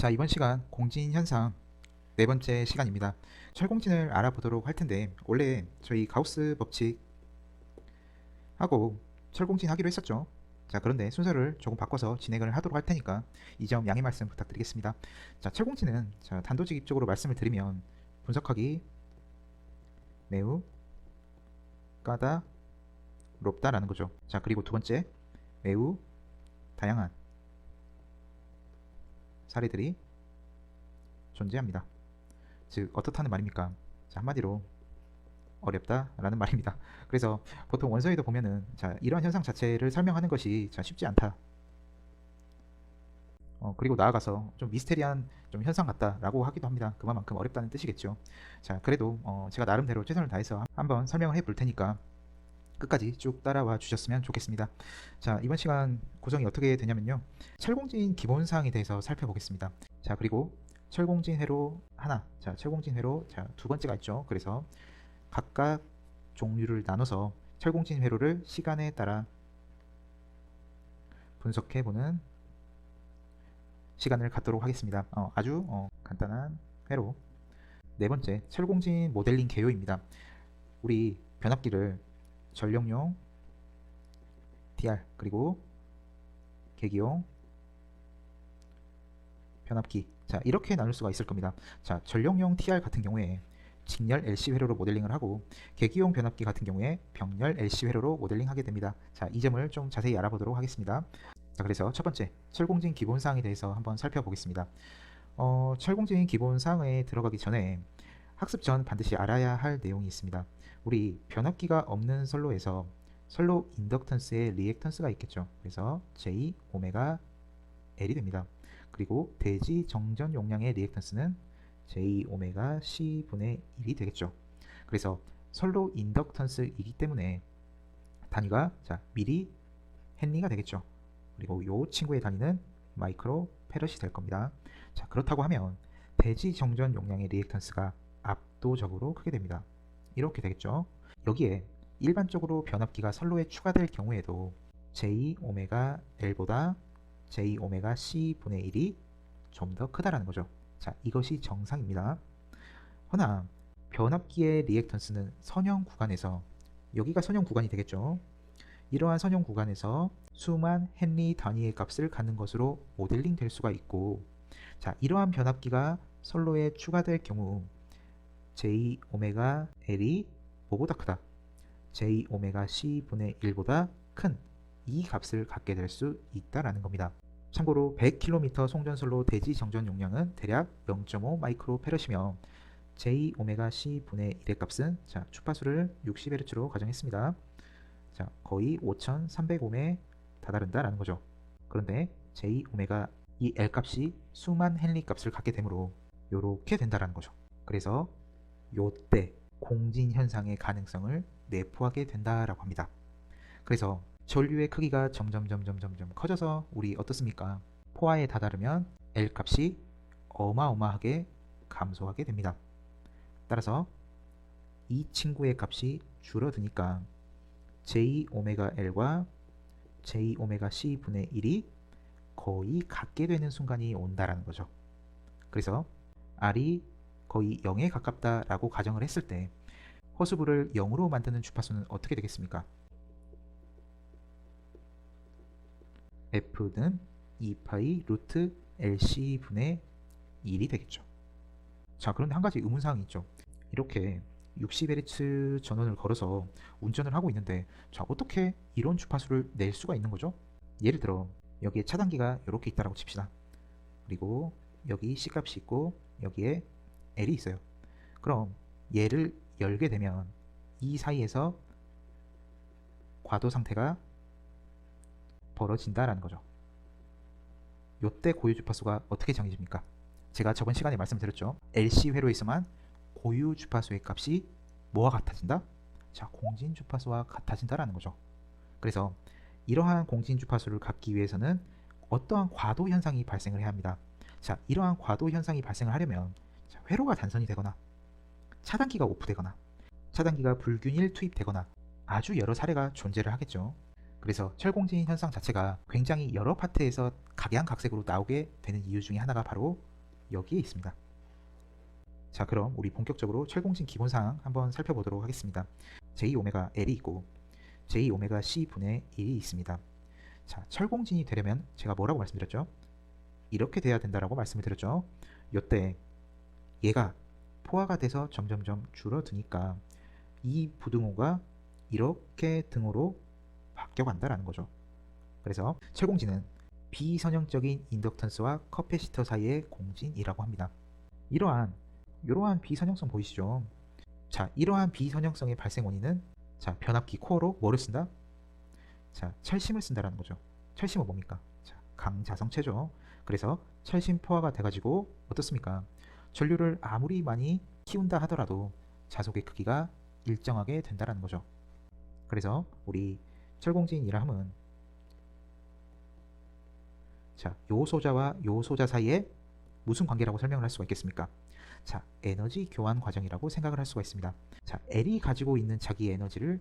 자, 이번 시간 공진 현상 네 번째 시간입니다. 철공진을 알아보도록 할 텐데, 원래 저희 가우스 법칙하고 철공진 하기로 했었죠. 자, 그런데 순서를 조금 바꿔서 진행을 하도록 할 테니까 이 점 양해 말씀 부탁드리겠습니다. 자, 철공진은 단도직입적으로 말씀을 드리면 분석하기 매우 까다롭다라는 거죠. 자, 그리고 두 번째, 매우 다양한 사례들이 존재합니다. 즉 어떻다는 말입니까? 자, 한마디로 어렵다라는 말입니다. 그래서 보통 원서에도 보면은 이러한 현상 자체를 설명하는 것이 쉽지 않다. 그리고 나아가서 좀 미스테리한 좀 현상 같다라고 하기도 합니다. 그만큼 어렵다는 뜻이겠죠. 자, 그래도 제가 나름대로 최선을 다해서 한번 설명을 해볼 테니까 끝까지 쭉 따라와 주셨으면 좋겠습니다. 자, 이번 시간 구성이 어떻게 되냐면요. 철공진 기본사항에 대해서 살펴보겠습니다. 자, 그리고 철공진 회로 하나, 철공진 회로 두 번째가 있죠. 그래서 각각 종류를 나눠서 철공진 회로를 시간에 따라 분석해보는 시간을 갖도록 하겠습니다. 아주 간단한 회로. 네 번째, 철공진 모델링 개요입니다. 우리 변압기를 전력용 DR 그리고 계기용 변압기, 이렇게 나눌 수가 있을 겁니다. 자, 전력용 TR 같은 경우에 직렬 LC 회로로 모델링을 하고, 계기용 변압기 같은 경우에 병렬 LC 회로로 모델링하게 됩니다. 자, 이 점을 좀 자세히 알아보도록 하겠습니다. 자, 그래서 첫 번째, 철공진 기본사항에 대해서 한번 살펴보겠습니다. 철공진 기본사항에 들어가기 전에 학습 전 반드시 알아야 할 내용이 있습니다. 우리 변압기가 없는 선로에서 선로 인덕턴스에 리액턴스가 있겠죠. 그래서 J 오메가 L이 됩니다. 그리고 대지 정전 용량의 리액턴스는 J 오메가 C 분의 1이 되겠죠. 그래서 선로 인덕턴스이기 때문에 단위가 미리 헨리가 되겠죠. 그리고 이 친구의 단위는 마이크로 페럿이 될 겁니다. 자, 그렇다고 하면 대지 정전 용량의 리액턴스가 압도적으로 크게 됩니다. 이렇게 되겠죠. 여기에 일반적으로 변압기가 선로에 추가될 경우에도 J 오메가 L보다 J 오메가 C 분의 1이 좀 더 크다라는 거죠. 자, 이것이 정상입니다. 허나 변압기의 리액턴스는 선형 구간에서, 여기가 선형 구간이 되겠죠. 이러한 선형 구간에서 수만 헨리 단위의 값을 갖는 것으로 모델링 될 수가 있고, 자, 이러한 변압기가 선로에 추가될 경우 J 오메가 L이 뭐보다 크다? J 오메가 C 분의 1보다 큰 이 값을 갖게 될 수 있다라는 겁니다. 참고로 100km 송전선로 대지 정전 용량은 대략 0.5 마이크로페럿이며 J 오메가 C 분의 1의 값은 주파수를 60Hz로 가정했습니다. 거의 5300옴에 다다른다라는 거죠. 그런데 J 오메가 이 L 값이 수만 헨리 값을 갖게 되므로 이렇게 된다라는 거죠. 그래서 요때 공진 현상의 가능성을 내포하게 된다라고 합니다. 그래서 전류의 크기가 점점 커져서 우리 어떻습니까? 포화에 다다르면 L 값이 어마어마하게 감소하게 됩니다. 따라서 이 친구의 값이 줄어드니까 J 오메가 L과 J 오메가 C 분의 1이 거의 같게 되는 순간이 온다라는 거죠. 그래서 R이 거의 0에 가깝다라고 가정을 했을 때 허수부를 0으로 만드는 주파수는 어떻게 되겠습니까? F는 2파이 루트 LC 분의 1이 되겠죠. 자, 그런데 한 가지 의문사항이 있죠. 이렇게 60Hz 전원을 걸어서 운전을 하고 있는데, 어떻게 이런 주파수를 낼 수가 있는 거죠? 예를 들어 여기에 차단기가 이렇게 있다라고 칩시다. 그리고 여기 C값이 있고 여기에 L이 있어요. 그럼 얘를 열게 되면 이 사이에서 과도 상태가 벌어진다라는 거죠. 요때 고유 주파수가 어떻게 정해집니까? 제가 저번 시간에 말씀드렸죠. LC 회로에서만 고유 주파수의 값이 뭐와 같아진다? 공진 주파수와 같아진다라는 거죠. 그래서 이러한 공진 주파수를 갖기 위해서는 어떠한 과도 현상이 발생을 해야 합니다. 이러한 과도 현상이 발생을 하려면 회로가 단선이 되거나 차단기가 오프되거나 차단기가 불균일 투입되거나 아주 여러 사례가 존재를 하겠죠. 그래서 철공진 현상 자체가 굉장히 여러 파트에서 각양각색으로 나오게 되는 이유 중에 하나가 바로 여기에 있습니다. 자, 그럼 우리 본격적으로 철공진 기본사항 한번 살펴보도록 하겠습니다. J오메가 L이 있고 J오메가 C분의 1이 있습니다. 자, 철공진이 되려면 제가 뭐라고 말씀드렸죠? 이렇게 돼야 된다라고 말씀을 드렸죠. 요때 얘가 포화가 돼서 점점점 줄어드니까 이 부등호가 이렇게 등호로 바뀌어간다라는 거죠. 그래서 철공진은 비선형적인 인덕턴스와 커패시터 사이의 공진이라고 합니다. 이러한 비선형성 보이시죠? 자, 이러한 비선형성의 발생 원인은 자, 변압기 코어로 뭐를 쓴다? 자, 철심을 쓴다라는 거죠. 철심은 뭡니까? 자, 강자성체죠. 그래서 철심 포화가 돼가지고 어떻습니까? 전류를 아무리 많이 키운다 하더라도 자속의 크기가 일정하게 된다라는 거죠. 그래서 우리 철공진이라 함은 자, 요 소자와 요 소자 사이에 무슨 관계라고 설명을 할 수가 있겠습니까? 자, 에너지 교환 과정이라고 생각을 할 수가 있습니다. 자, L이 가지고 있는 자기 에너지를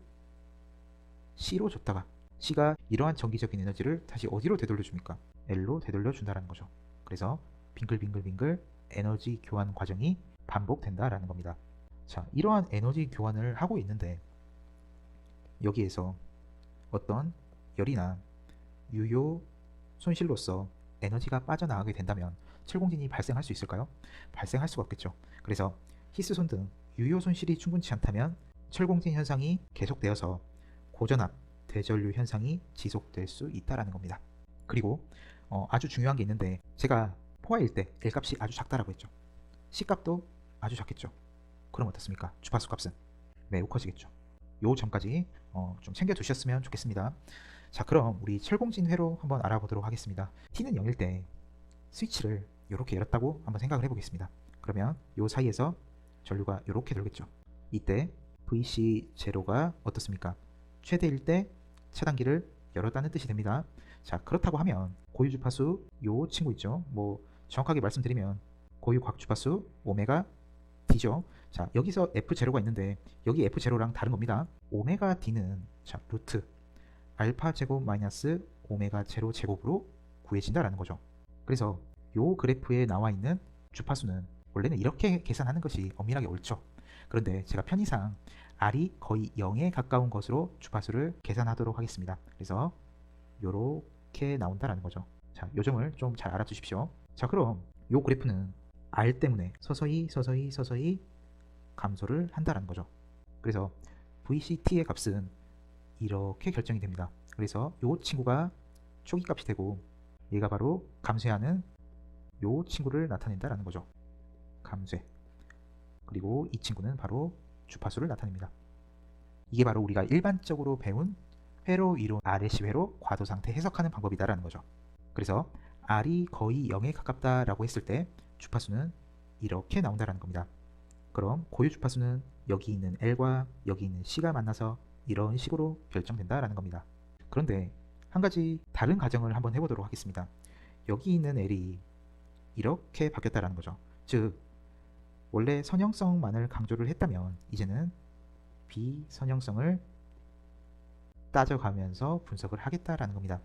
C로 줬다가 C가 이러한 전기적인 에너지를 다시 어디로 되돌려 줍니까? L로 되돌려 준다라는 거죠. 그래서 빙글빙글빙글 에너지 교환 과정이 반복된다라는 겁니다. 자, 이러한 에너지 교환을 하고 있는데 여기에서 어떤 열이나 유효 손실로서 에너지가 빠져나가게 된다면 철공진이 발생할 수 있을까요? 발생할 수가 없겠죠. 그래서 히스손 등 유효 손실이 충분치 않다면 철공진 현상이 계속되어서 고전압, 대전류 현상이 지속될 수 있다는 겁니다. 그리고 아주 중요한 게 있는데 제가 포화일 때 L 값이 아주 작다라고 했죠. C 값도 아주 작겠죠. 그럼 어떻습니까? 주파수 값은 매우 커지겠죠. 요 점까지 좀 챙겨 두셨으면 좋겠습니다. 자, 그럼 우리 철공진 회로 한번 알아보도록 하겠습니다. T는 0일 때 스위치를 이렇게 열었다고 한번 생각을 해보겠습니다. 그러면 요 사이에서 전류가 이렇게 돌겠죠. 이때 VC0가 어떻습니까? 최대일 때 차단기를 열었다는 뜻이 됩니다. 자, 그렇다고 하면 고유 주파수 요 친구 있죠. 뭐 정확하게 말씀드리면 고유 곽 주파수 오메가 D죠. 자, 여기서 F0가 있는데 여기 F0랑 다른 겁니다. 오메가 D는 자, 루트 알파 제곱 마이너스 오메가 제로 제곱으로 구해진다라는 거죠. 그래서 요 그래프에 나와 있는 주파수는 원래는 이렇게 계산하는 것이 엄밀하게 옳죠. 그런데 제가 편의상 R이 거의 0에 가까운 것으로 주파수를 계산하도록 하겠습니다. 그래서 요렇게 나온다라는 거죠. 자, 요 점을 좀 잘 알아두십시오. 자, 그럼 요 그래프는 R 때문에 서서히 감소를 한다라는 거죠. 그래서 VCT의 값은 이렇게 결정이 됩니다. 그래서 요 친구가 초기 값이 되고 얘가 바로 감쇄하는 요 친구를 나타낸다라는 거죠. 감쇄. 그리고 이 친구는 바로 주파수를 나타냅니다. 이게 바로 우리가 일반적으로 배운 회로 이론 RLC 회로 과도 상태 해석하는 방법이다라는 거죠. 그래서 R이 거의 0에 가깝다라고 했을 때 주파수는 이렇게 나온다라는 겁니다. 그럼 고유 주파수는 여기 있는 L과 여기 있는 C가 만나서 이런 식으로 결정된다라는 겁니다. 그런데 한 가지 다른 가정을 한번 해보도록 하겠습니다. 여기 있는 L이 이렇게 바뀌었다라는 거죠. 즉 원래 선형성만을 강조를 했다면 이제는 비선형성을 따져가면서 분석을 하겠다라는 겁니다.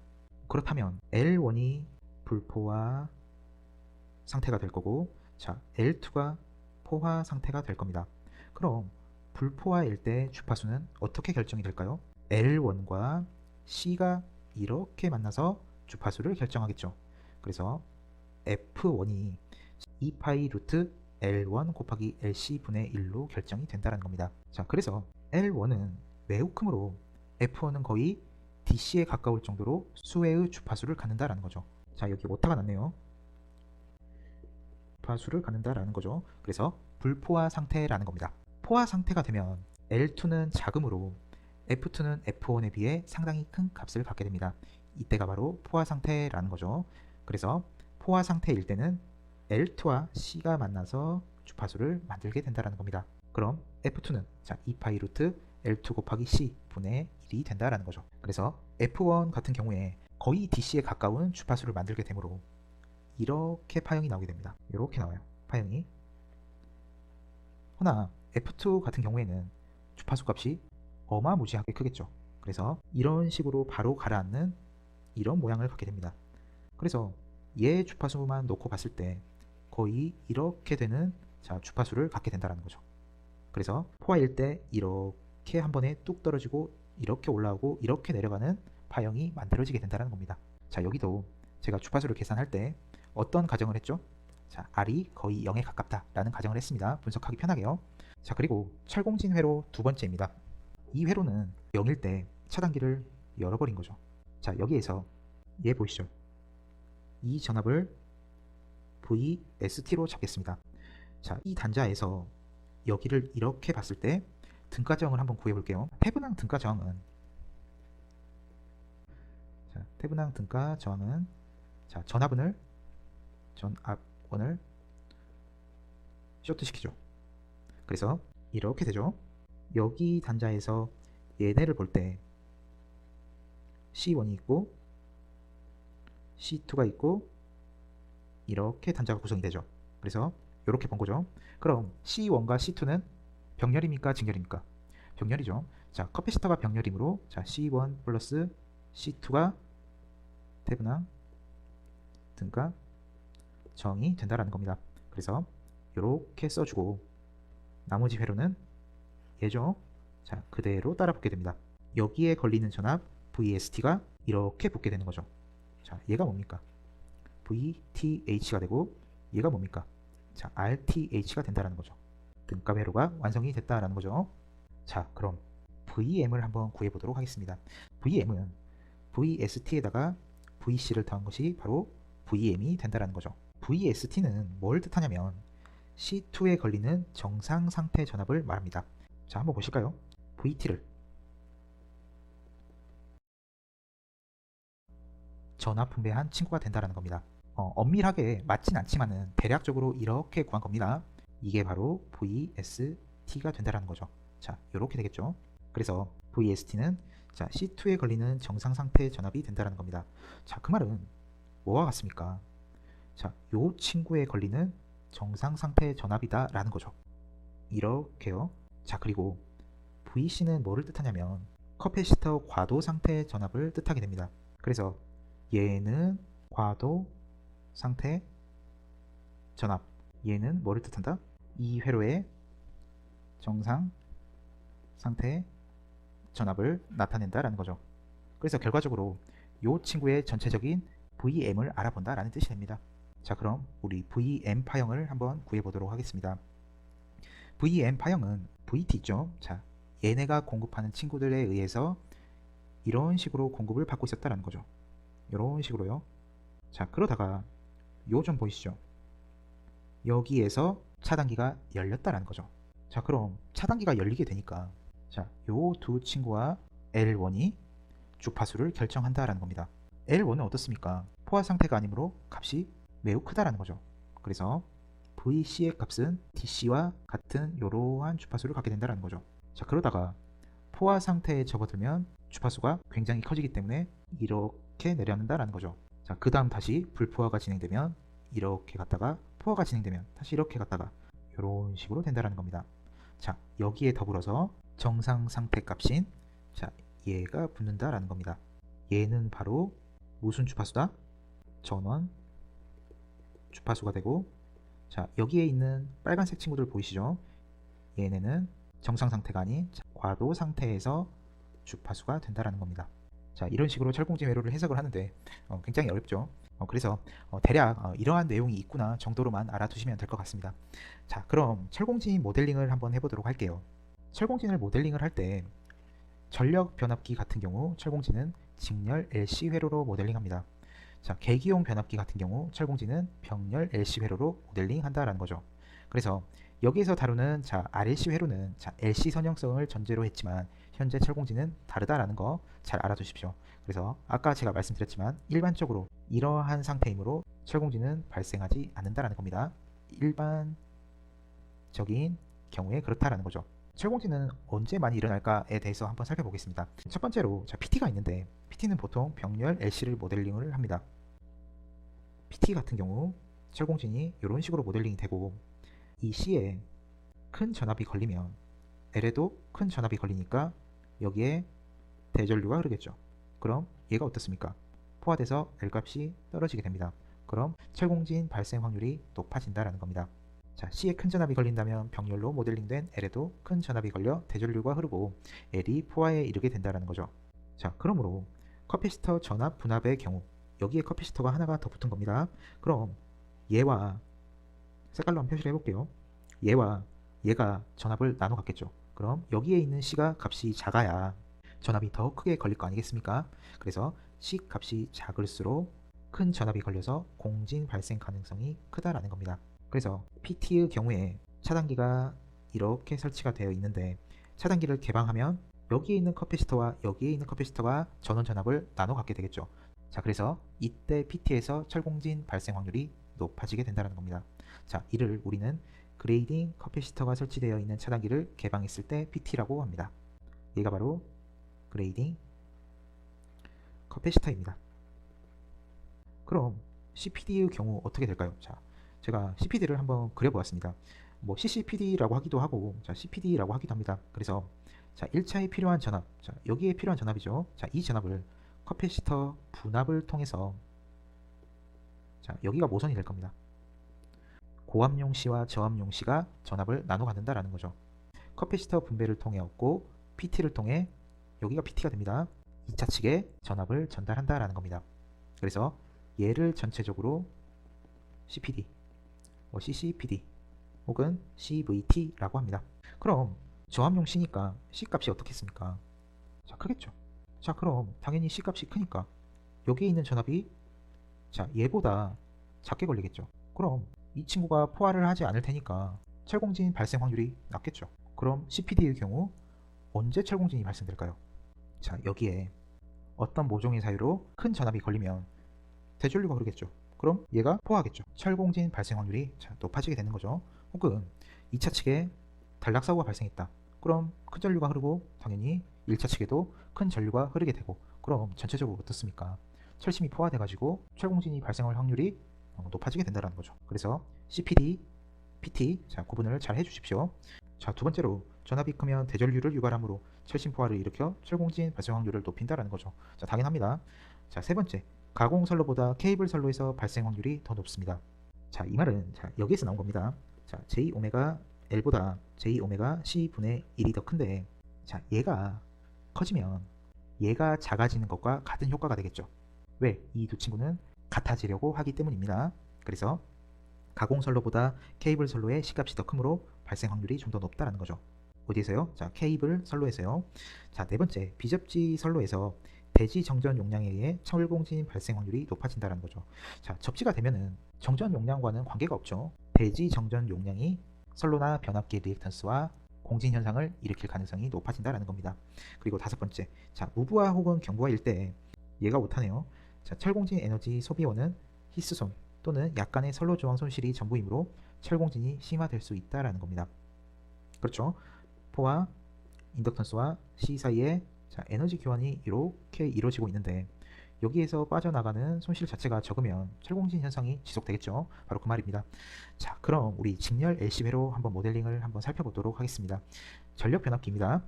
그렇다면 L1이 불포화 상태가 될 거고 자, L2가 포화 상태가 될 겁니다. 그럼 불포화일 때 주파수는 어떻게 결정이 될까요? L1과 C가 이렇게 만나서 주파수를 결정하겠죠. 그래서 F1이 2파이 루트 L1 곱하기 LC 분의 1로 결정이 된다는 겁니다. 자, 그래서 L1은 매우 크므로 F1은 거의 DC에 가까울 정도로 수회의 주파수를 갖는다라는 거죠. 자, 여기 오타가 났네요. 주파수를 갖는다라는 거죠. 그래서 불포화 상태라는 겁니다. 포화 상태가 되면 L2는 작으므로 F2는 F1에 비해 상당히 큰 값을 갖게 됩니다. 이때가 바로 포화 상태라는 거죠. 그래서 포화 상태일 때는 L2와 C가 만나서 주파수를 만들게 된다는 겁니다. 그럼 F2는 자 2파이 루트 L2 곱하기 C 분의 1이 된다는 거죠. 그래서 F1 같은 경우에 거의 DC에 가까운 주파수를 만들게 되므로 이렇게 파형이 나오게 됩니다. 이렇게 나와요. 파형이. 허나 F2 같은 경우에는 주파수 값이 어마무지하게 크겠죠. 그래서 이런 식으로 바로 가라앉는 이런 모양을 갖게 됩니다. 그래서 얘 주파수만 놓고 봤을 때 거의 이렇게 되는 주파수를 갖게 된다는 거죠. 그래서 포화일 때 이렇게 한 번에 뚝 떨어지고 이렇게 올라오고 이렇게 내려가는 파형이 만들어지게 된다는 겁니다. 자, 여기도 제가 주파수를 계산할 때 어떤 가정을 했죠? 자, R이 거의 0에 가깝다 라는 가정을 했습니다. 분석하기 편하게요. 자, 그리고 철공진 회로 두 번째입니다. 이 회로는 0일 때 차단기를 열어버린 거죠. 자, 여기에서 얘 보이시죠? 이 전압을 VST로 잡겠습니다. 자, 이 단자에서 여기를 이렇게 봤을 때 등가 저항을 한번 구해 볼게요. 태분항 등가 저항은 태분항 등가 저항은 전압원을 쇼트시키죠. 그래서 이렇게 되죠. 여기 단자에서 얘네를 볼 때 C1이 있고 C2가 있고 이렇게 단자가 구성이 되죠. 그래서 이렇게 본 거죠. 그럼 C1과 C2는 병렬입니까? 직렬입니까? 병렬이죠. 자, 커패시터가 병렬이므로 C1 플러스 C2가 태분항 등가 저항이 된다라는 겁니다. 그래서 이렇게 써주고 나머지 회로는 얘죠. 자, 그대로 따라 붙게 됩니다. 여기에 걸리는 전압 VST가 이렇게 붙게 되는 거죠. 자, 얘가 뭡니까? VTH가 되고 얘가 뭡니까? 자, RTH가 된다라는 거죠. 등가 회로가 완성이 됐다라는 거죠. 자, 그럼 VM을 한번 구해 보도록 하겠습니다. VM은 VST에다가 VC를 더한 것이 바로 VM이 된다라는 거죠. VST는 뭘 뜻하냐면 C2에 걸리는 정상 상태 전압을 말합니다. 자, 한번 보실까요? VT를 전압 분배한 친구가 된다라는 겁니다. 엄밀하게 맞진 않지만은 대략적으로 이렇게 구한 겁니다. 이게 바로 VST가 된다라는 거죠. 자, 이렇게 되겠죠. 그래서 VST는 C2에 걸리는 정상 상태 전압이 된다라는 겁니다. 자, 그 말은 뭐와 같습니까? 자, 요 친구에 걸리는 정상 상태 전압이다 라는 거죠. 이렇게요. 자, 그리고 VC는 뭐를 뜻하냐면 커패시터 과도 상태 전압을 뜻하게 됩니다. 그래서 얘는 과도 상태 전압, 얘는 뭐를 뜻한다? 이 회로의 정상 상태 전압을 나타낸다라는 거죠. 그래서 결과적으로 이 친구의 전체적인 VM을 알아본다 라는 뜻이 됩니다. 자, 그럼 우리 VM 파형을 한번 구해 보도록 하겠습니다. VM 파형은 VT 있죠. 자, 얘네가 공급하는 친구들에 의해서 이런 식으로 공급을 받고 있었다라는 거죠. 이런 식으로요. 자, 그러다가 요 점 보이시죠? 여기에서 차단기가 열렸다라는 거죠. 자, 그럼 차단기가 열리게 되니까 자, 요 두 친구와 L1이 주파수를 결정한다라는 겁니다. L1은 어떻습니까? 포화 상태가 아니므로 값이 매우 크다라는 거죠. 그래서 VC의 값은 DC와 같은 이러한 주파수를 갖게 된다는 거죠. 자, 그러다가 포화 상태에 접어들면 주파수가 굉장히 커지기 때문에 이렇게 내려앉는다는 거죠. 자, 그 다음 다시 불포화가 진행되면 이렇게 갔다가 포화가 진행되면 다시 이렇게 갔다가 이런 식으로 된다는 겁니다. 자, 여기에 더불어서 정상 상태 값인 얘가 붙는다라는 겁니다. 얘는 바로 무슨 주파수다? 전원 주파수가 되고, 자, 여기에 있는 빨간색 친구들 보이시죠? 얘네는 정상 상태가 아닌 과도 상태에서 주파수가 된다라는 겁니다. 자, 이런 식으로 철공진 회로를 해석을 하는데 굉장히 어렵죠. 그래서 대략 이러한 내용이 있구나 정도로만 알아두시면 될 것 같습니다. 자, 그럼 철공진 모델링을 한번 해보도록 할게요. 철공진을 모델링을 할 때 전력 변압기 같은 경우 철공진은 직렬 LC 회로로 모델링합니다. 자, 계기용 변압기 같은 경우 철공진은 병렬 LC 회로로 모델링 한다라는 거죠. 그래서 여기에서 다루는 RLC 회로는 LC 선형성을 전제로 했지만 현재 철공진은 다르다라는 거 잘 알아두십시오. 그래서 아까 제가 말씀드렸지만 일반적으로 이러한 상태이므로 철공진은 발생하지 않는다라는 겁니다. 일반적인 경우에 그렇다라는 거죠. 철공진은 언제 많이 일어날까에 대해서 한번 살펴보겠습니다. 첫 번째로 PT가 있는데 PT는 보통 병렬 LC를 모델링을 합니다. PT 같은 경우 철공진이 이런 식으로 모델링이 되고 이 C에 큰 전압이 걸리면 L에도 큰 전압이 걸리니까 여기에 대전류가 흐르겠죠. 그럼 얘가 어떻습니까? 포화돼서 L값이 떨어지게 됩니다. 그럼 철공진 발생 확률이 높아진다라는 겁니다. 자, C에 큰 전압이 걸린다면 병렬로 모델링된 L에도 큰 전압이 걸려 대전류가 흐르고 L이 포화에 이르게 된다는 거죠. 자, 그러므로 커피시터 전압 분압의 경우 여기에 커피시터가 하나가 더 붙은 겁니다. 그럼 얘와 색깔로 한번 표시를 해볼게요. 얘와 얘가 전압을 나눠 갖겠죠. 그럼 여기에 있는 C가 값이 작아야 전압이 더 크게 걸릴 거 아니겠습니까? 그래서 C 값이 작을수록 큰 전압이 걸려서 공진 발생 가능성이 크다라는 겁니다. 그래서 PT의 경우에 차단기가 이렇게 설치가 되어 있는데 차단기를 개방하면 여기에 있는 커피시터와 여기에 있는 커피시터가 전원 전압을 나눠 갖게 되겠죠. 자, 그래서 이때 PT에서 철공진 발생 확률이 높아지게 된다는 겁니다. 자, 이를 우리는 그레이딩 커피시터가 설치되어 있는 차단기를 개방했을 때 PT라고 합니다. 얘가 바로 그레이딩 커피시터입니다. 그럼 CPD의 경우 어떻게 될까요? 자, 제가 CPD를 한번 그려보았습니다. 뭐 CCPD라고 하기도 하고, 자, CPD라고 하기도 합니다. 그래서 자, 1차에 필요한 전압, 자, 여기에 필요한 전압이죠. 자, 이 전압을 커피시터 분압을 통해서 자, 여기가 모선이 될 겁니다. 고압용 C와 저압용 C가 전압을 나눠 갖는다라는 거죠. 커피시터 분배를 통해 얻고 PT를 통해 여기가 PT가 됩니다. 2차 측에 전압을 전달한다라는 겁니다. 그래서 얘를 전체적으로 CPD, CCPD 혹은 CVT라고 합니다. 그럼 저압용 C니까 C 값이 어떻겠습니까? 자, 크겠죠. 자, 그럼 당연히 C 값이 크니까 여기에 있는 전압이 자, 얘보다 작게 걸리겠죠. 그럼 이 친구가 포화를 하지 않을 테니까 철공진 발생 확률이 낮겠죠. 그럼 CPD의 경우 언제 철공진이 발생될까요? 자, 여기에 어떤 모종의 사유로 큰 전압이 걸리면 대전류가 흐르겠죠. 그럼 얘가 포화하겠죠. 철공진 발생 확률이 높아지게 되는 거죠. 혹은 2차 측에 단락사고가 발생했다. 그럼 큰 전류가 흐르고 당연히 1차 측에도 큰 전류가 흐르게 되고 그럼 전체적으로 어떻습니까? 철심이 포화돼가지고 철공진이 발생할 확률이 높아지게 된다는 거죠. 그래서 CPD, PT 자, 구분을 잘 해주십시오. 자, 두 번째로 전압이 크면 대전류를 유발하므로 철심 포화를 일으켜 철공진 발생 확률을 높인다는 거죠. 자, 당연합니다. 자, 세 번째 가공 선로보다 케이블 선로에서 발생 확률이 더 높습니다. 자, 이 말은 자, 여기에서 나온 겁니다. 자, J 오메가 L보다 J 오메가 C 분의 1이 더 큰데 자, 얘가 커지면 얘가 작아지는 것과 같은 효과가 되겠죠. 왜? 이 두 친구는 같아지려고 하기 때문입니다. 그래서 가공 선로보다 케이블 선로의 C값이 더 크므로 발생 확률이 좀 더 높다는 거죠. 어디에서요? 자, 케이블 선로에서요. 자, 네 번째 비접지 선로에서 대지 정전 용량에 의해 철공진 발생 확률이 높아진다는 거죠. 자, 접지가 되면은 정전 용량과는 관계가 없죠. 대지 정전 용량이 선로나 변압기 리액턴스와 공진 현상을 일으킬 가능성이 높아진다는 겁니다. 그리고 다섯 번째, 자, 무부하 혹은 경부하일 때 얘가 못하네요. 자, 철공진 에너지 소비원은 히스손 또는 약간의 선로 저항 손실이 전부이므로 철공진이 심화될 수 있다라는 겁니다. 그렇죠. 포와 인덕턴스와 C 사이에 자, 에너지 교환이 이렇게 이루어지고 있는데 여기에서 빠져나가는 손실 자체가 적으면 철공진 현상이 지속되겠죠. 바로 그 말입니다. 자, 그럼 우리 직렬 LC회로 한번 모델링을 한번 살펴보도록 하겠습니다. 전력 변압기입니다.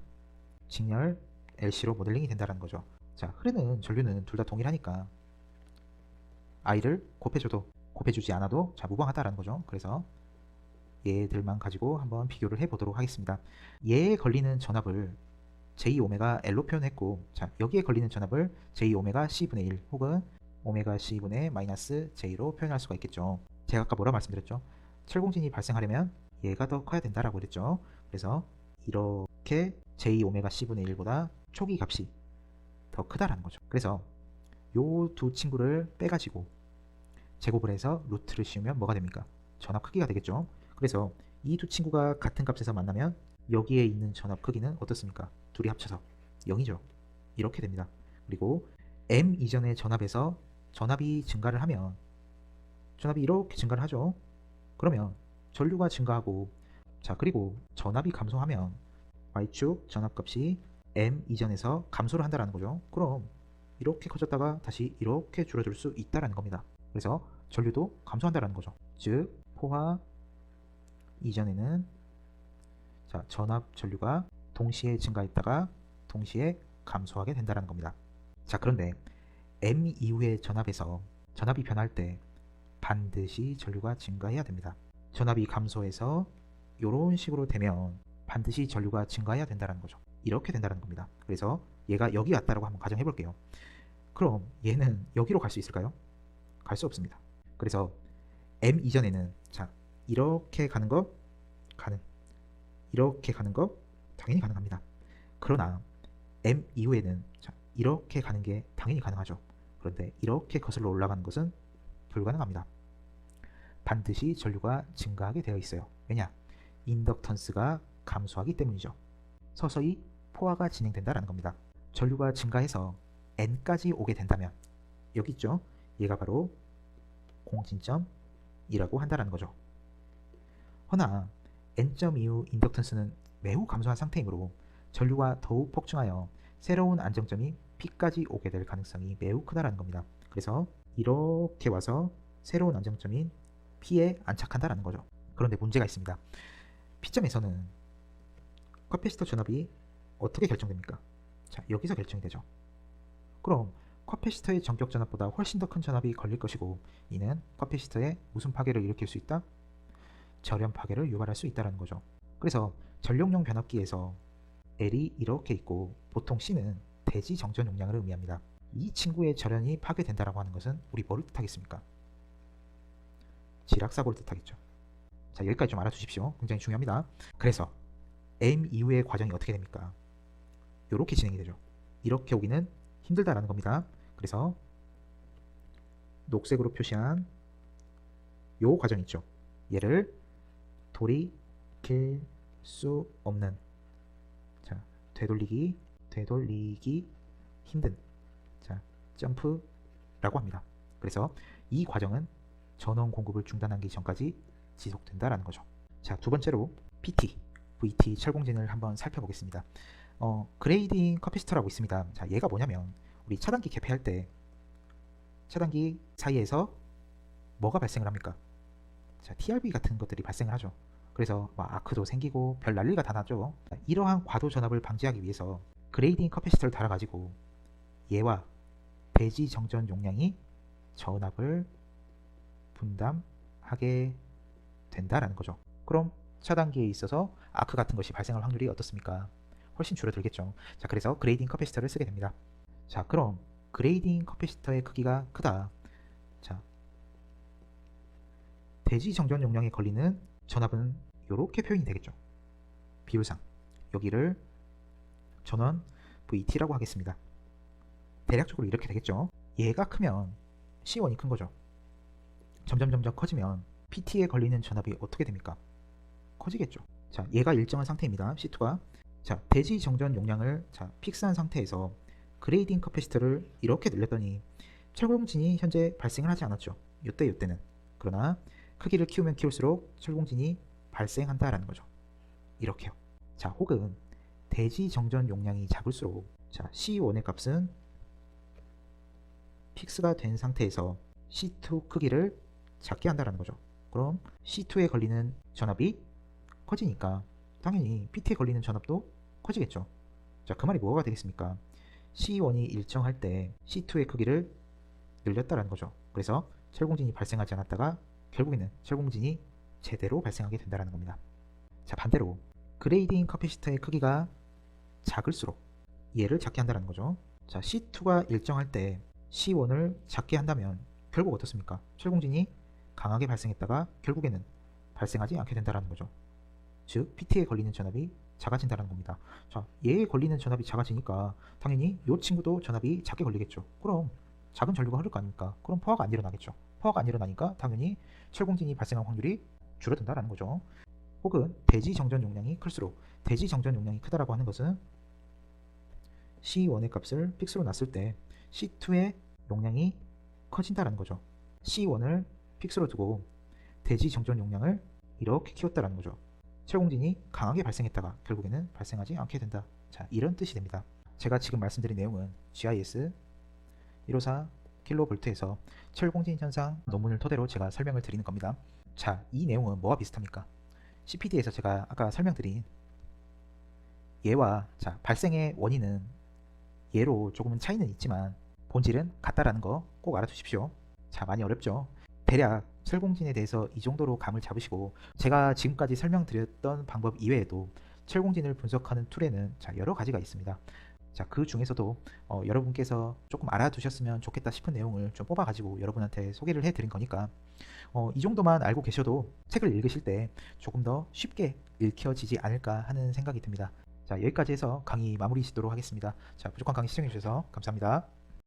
직렬 LC로 모델링이 된다는 거죠. 자, 흐르는 전류는 둘 다 동일하니까 I를 곱해줘도 곱해주지 않아도 자, 무방하다라는 거죠. 그래서 얘들만 가지고 한번 비교를 해보도록 하겠습니다. 얘에 걸리는 전압을 J 오메가 L로 표현했고 자, 여기에 걸리는 전압을 J 오메가 C분의 1 혹은 오메가 C분의 마이너스 J로 표현할 수가 있겠죠. 제가 아까 뭐라 말씀드렸죠? 철공진이 발생하려면 얘가 더 커야 된다라고 그랬죠. 그래서 이렇게 J 오메가 C분의 1보다 초기 값이 더 크다라는 거죠. 그래서 요 두 친구를 빼가지고 제곱을 해서 루트를 씌우면 뭐가 됩니까? 전압 크기가 되겠죠. 그래서 이 두 친구가 같은 값에서 만나면 여기에 있는 전압 크기는 어떻습니까? 둘이 합쳐서 0이죠. 이렇게 됩니다. 그리고 M 이전의 전압에서 전압이 증가를 하면 전압이 이렇게 증가를 하죠. 그러면 전류가 증가하고 자, 그리고 전압이 감소하면 Y축 전압값이 M 이전에서 감소를 한다는 거죠. 그럼 이렇게 커졌다가 다시 이렇게 줄어들 수 있다는 겁니다. 그래서 전류도 감소한다는 거죠. 즉 포화 이전에는 자, 전압 전류가 동시에 증가했다가 동시에 감소하게 된다는 겁니다. 자, 그런데 M 이후의 전압에서 전압이 변할 때 반드시 전류가 증가해야 됩니다. 전압이 감소해서 이런 식으로 되면 반드시 전류가 증가해야 된다는 거죠. 이렇게 된다는 겁니다. 그래서 얘가 여기 왔다라고 한번 가정해 볼게요. 그럼 얘는 여기로 갈 수 있을까요? 갈 수 없습니다. 그래서 M 이전에는 자, 이렇게 가는 거 가능, 이렇게 가는 거 당연히 가능합니다. 그러나 M 이후에는 자, 이렇게 가는 게 당연히 가능하죠. 그런데 이렇게 거슬러 올라가는 것은 불가능합니다. 반드시 전류가 증가하게 되어 있어요. 왜냐? 인덕턴스가 감소하기 때문이죠. 서서히 포화가 진행된다는 겁니다. 전류가 증가해서 N까지 오게 된다면 여기 있죠? 얘가 바로 공진점이라고 한다는 거죠. 허나 N점 이후 인덕턴스는 매우 감소한 상태이므로 전류가 더욱 폭증하여 새로운 안정점이 P까지 오게 될 가능성이 매우 크다는 겁니다. 그래서 이렇게 와서 새로운 안정점인 P에 안착한다는 거죠. 그런데 문제가 있습니다. P점에서는 커패시터 전압이 어떻게 결정됩니까? 자, 여기서 결정이 되죠. 그럼 커패시터의 전격 전압보다 훨씬 더 큰 전압이 걸릴 것이고 이는 커패시터에 무슨 파괴를 일으킬 수 있다? 절연 파괴를 유발할 수 있다는 거죠. 그래서 전력용 변압기에서 L이 이렇게 있고 보통 C는 대지 정전 용량을 의미합니다. 이 친구의 절연이 파괴된다라고 하는 것은 우리 뭐를 뜻하겠습니까? 지락사고를 뜻하겠죠. 자, 여기까지 좀 알아두십시오. 굉장히 중요합니다. 그래서 M 이후의 과정이 어떻게 됩니까? 이렇게 진행이 되죠. 이렇게 오기는 힘들다라는 겁니다. 그래서 녹색으로 표시한 요 과정 있죠. 얘를 돌이킬 수 없는, 자, 되돌리기 힘든, 자, 점프라고 합니다. 그래서 이 과정은 전원 공급을 중단하기 전까지 지속된다라는 거죠. 자, 두 번째로 PT, VT 철공진을 한번 살펴보겠습니다. 그레이딩 커피스터라고 있습니다. 자, 얘가 뭐냐면 우리 차단기 개폐할 때 차단기 사이에서 뭐가 발생을 합니까? 자, TRV 같은 것들이 발생을 하죠. 그래서 아크도 생기고 별 난리가 다 나죠. 자, 이러한 과도 전압을 방지하기 위해서 그레이딩 커피시터를 달아가지고 얘와 대지 정전 용량이 전압을 분담하게 된다라는 거죠. 그럼 차단기에 있어서 아크 같은 것이 발생할 확률이 어떻습니까? 훨씬 줄어들겠죠. 자, 그래서 그레이딩 커피시터를 쓰게 됩니다. 자, 그럼 그레이딩 커피시터의 크기가 크다. 자, 대지 정전 용량에 걸리는 전압은 이렇게 표현이 되겠죠. 비율상 여기를 전원 VT라고 하겠습니다. 대략적으로 이렇게 되겠죠. 얘가 크면 C1이 큰 거죠. 점점 커지면 PT에 걸리는 전압이 어떻게 됩니까? 커지겠죠. 자, 얘가 일정한 상태입니다. C2가. 자, 대지 정전 용량을 자, 픽스한 상태에서 그레이딩 커패시터를 이렇게 늘렸더니 철공진이 현재 발생을 하지 않았죠. 이때는. 그러나 크기를 키우면 키울수록 철공진이 발생한다라는 거죠. 이렇게요. 자, 혹은 대지 정전 용량이 작을수록 자, C1의 값은 픽스가 된 상태에서 C2 크기를 작게 한다라는 거죠. 그럼 C2에 걸리는 전압이 커지니까 당연히 PT에 걸리는 전압도 커지겠죠. 자, 그 말이 뭐가 되겠습니까? C1이 일정할 때 C2의 크기를 늘렸다라는 거죠. 그래서 철공진이 발생하지 않았다가 결국에는 철공진이 제대로 발생하게 된다는 겁니다. 자, 반대로 그레이딩 커피시터의 크기가 작을수록 얘를 작게 한다는 거죠. 자, C2가 일정할 때 C1을 작게 한다면 결국 어떻습니까? 철공진이 강하게 발생했다가 결국에는 발생하지 않게 된다는 거죠. 즉 PT에 걸리는 전압이 작아진다는 겁니다. 자, 얘에 걸리는 전압이 작아지니까 당연히 이 친구도 전압이 작게 걸리겠죠. 그럼 작은 전류가 흐를 거 아닙니까? 그럼 포화가 안 일어나겠죠. 포화가 안 일어나니까 당연히 철공진이 발생할 확률이 줄어든다는 거죠. 혹은 대지 정전 용량이 클수록, 대지 정전 용량이 크다라고 하는 것은 C1의 값을 픽스로 놨을 때 C2의 용량이 커진다는 거죠. C1을 픽스로 두고 대지 정전 용량을 이렇게 키웠다는 거죠. 철공진이 강하게 발생했다가 결국에는 발생하지 않게 된다. 자, 이런 뜻이 됩니다. 제가 지금 말씀드린 내용은 GIS 154 킬로볼트에서 철공진 현상 논문을 토대로 제가 설명을 드리는 겁니다. 자, 이 내용은 뭐와 비슷합니까? CPD에서 제가 아까 설명드린 얘와 자, 발생의 원인은 예로 조금은 차이는 있지만 본질은 같다라는 거 꼭 알아두십시오. 자, 많이 어렵죠? 대략 철공진에 대해서 이 정도로 감을 잡으시고, 제가 지금까지 설명드렸던 방법 이외에도 철공진을 분석하는 툴에는 여러 가지가 있습니다. 자, 그 중에서도 여러분께서 조금 알아두셨으면 좋겠다 싶은 내용을 좀 뽑아가지고 여러분한테 소개를 해드린 거니까 이 정도만 알고 계셔도 책을 읽으실 때 조금 더 쉽게 읽혀지지 않을까 하는 생각이 듭니다. 자, 여기까지 해서 강의 마무리 짓도록 하겠습니다. 자, 부족한 강의 시청해주셔서 감사합니다.